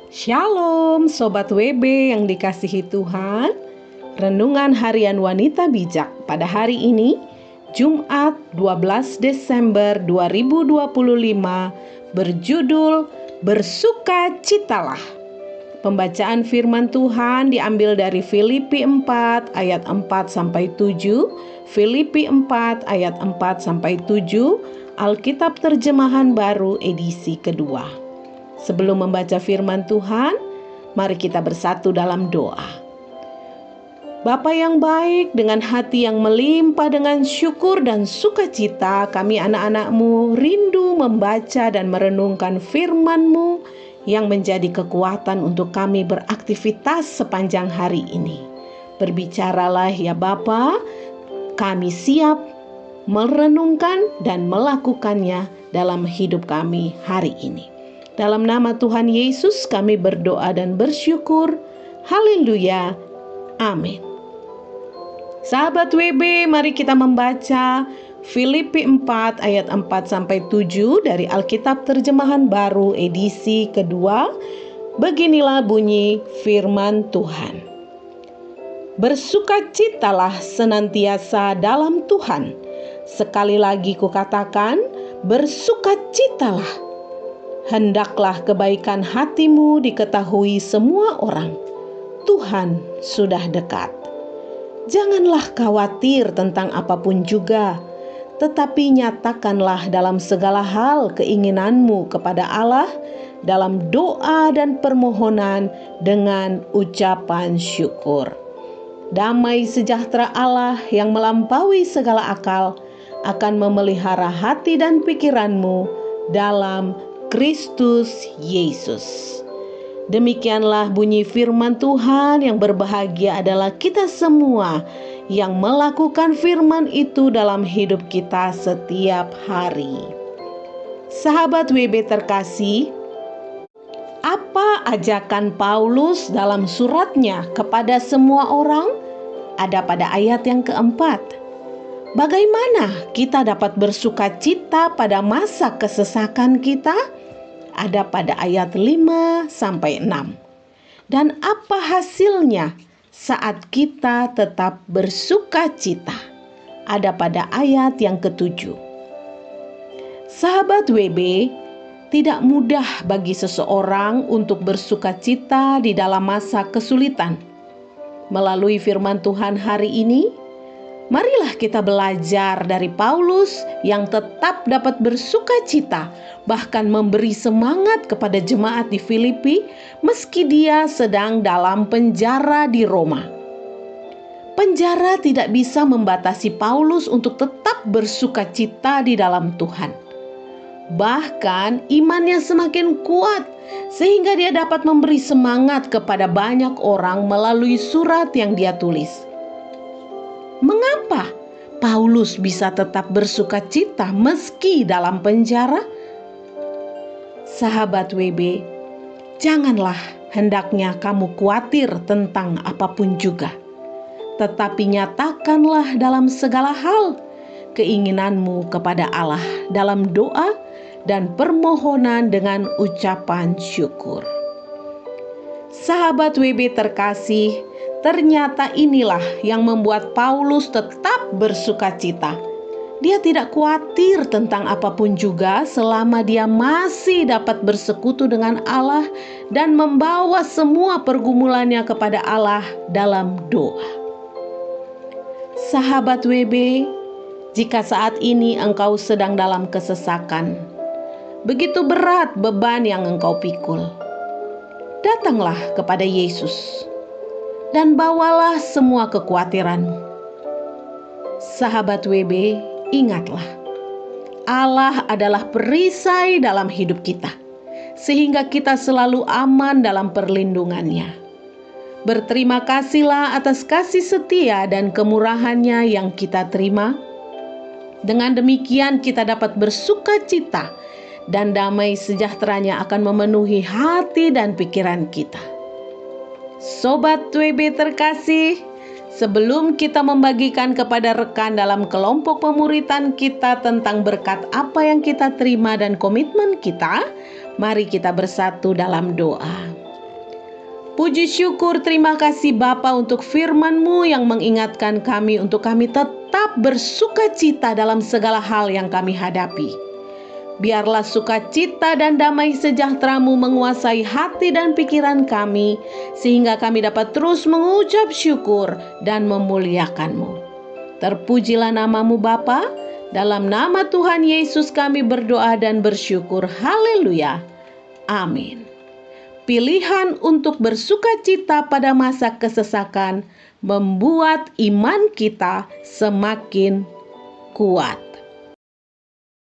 Shalom Sobat WB yang dikasihi Tuhan. Renungan Harian Wanita Bijak pada hari ini, Jumat 12 Desember 2025, berjudul Bersukacitalah. Pembacaan firman Tuhan diambil dari Filipi 4 ayat 4-7, Filipi 4 ayat 4-7, Alkitab Terjemahan Baru edisi kedua. Sebelum membaca firman Tuhan, mari kita bersatu dalam doa. Bapa yang baik, dengan hati yang melimpah dengan syukur dan sukacita, kami anak-anak-Mu rindu membaca dan merenungkan firman-Mu yang menjadi kekuatan untuk kami beraktivitas sepanjang hari ini. Berbicaralah ya Bapa, kami siap merenungkan dan melakukannya dalam hidup kami hari ini. Dalam nama Tuhan Yesus kami berdoa dan bersyukur. Haleluya. Amin. Sahabat WB, mari kita membaca Filipi 4 ayat 4-7 dari Alkitab Terjemahan Baru edisi kedua. Beginilah bunyi firman Tuhan. Bersukacitalah senantiasa dalam Tuhan. Sekali lagi kukatakan, bersukacitalah. Hendaklah kebaikan hatimu diketahui semua orang. Tuhan sudah dekat. Janganlah khawatir tentang apapun juga, tetapi nyatakanlah dalam segala hal keinginanmu kepada Allah dalam doa dan permohonan dengan ucapan syukur. Damai sejahtera Allah yang melampaui segala akal akan memelihara hati dan pikiranmu dalam Kristus Yesus. Demikianlah bunyi firman Tuhan. Yang berbahagia adalah kita semua yang melakukan firman itu dalam hidup kita setiap hari. Sahabat WB terkasih, apa ajakan Paulus dalam suratnya kepada semua orang? Ada pada ayat yang keempat. Bagaimana kita dapat bersukacita pada masa kesesakan kita? Ada pada ayat 5-6. Dan apa hasilnya saat kita tetap bersukacita? Ada pada ayat yang ke-7. Sahabat WB, tidak mudah bagi seseorang untuk bersukacita di dalam masa kesulitan. Melalui firman Tuhan hari ini, marilah kita belajar dari Paulus yang tetap dapat bersukacita, bahkan memberi semangat kepada jemaat di Filipi meski dia sedang dalam penjara di Roma. Penjara tidak bisa membatasi Paulus untuk tetap bersukacita di dalam Tuhan. Bahkan imannya semakin kuat sehingga dia dapat memberi semangat kepada banyak orang melalui surat yang dia tulis. Mengapa Paulus bisa tetap bersukacita meski dalam penjara? Sahabat WB, janganlah hendaknya kamu khawatir tentang apapun juga. Tetapi nyatakanlah dalam segala hal keinginanmu kepada Allah dalam doa dan permohonan dengan ucapan syukur. Sahabat WB terkasih, ternyata inilah yang membuat Paulus tetap bersukacita. Dia tidak khawatir tentang apapun juga selama dia masih dapat bersekutu dengan Allah dan membawa semua pergumulannya kepada Allah dalam doa. Sahabat WB, jika saat ini engkau sedang dalam kesesakan, begitu berat beban yang engkau pikul, datanglah kepada Yesus dan bawalah semua kekhawatiranmu. Sahabat WB, ingatlah, Allah adalah perisai dalam hidup kita, sehingga kita selalu aman dalam perlindungannya. Berterima kasihlah atas kasih setia dan kemurahannya yang kita terima. Dengan demikian kita dapat bersukacita dan damai sejahteranya akan memenuhi hati dan pikiran kita. Sobat WB terkasih, sebelum kita membagikan kepada rekan dalam kelompok pemuritan kita tentang berkat apa yang kita terima dan komitmen kita, mari kita bersatu dalam doa. Puji syukur terima kasih Bapa untuk firman-Mu yang mengingatkan kami untuk kami tetap bersuka cita dalam segala hal yang kami hadapi. Biarlah sukacita dan damai sejahtera-Mu menguasai hati dan pikiran kami, sehingga kami dapat terus mengucap syukur dan memuliakan-Mu. Terpujilah nama-Mu Bapa, dalam nama Tuhan Yesus kami berdoa dan bersyukur. Haleluya. Amin. Pilihan untuk bersukacita pada masa kesesakan membuat iman kita semakin kuat.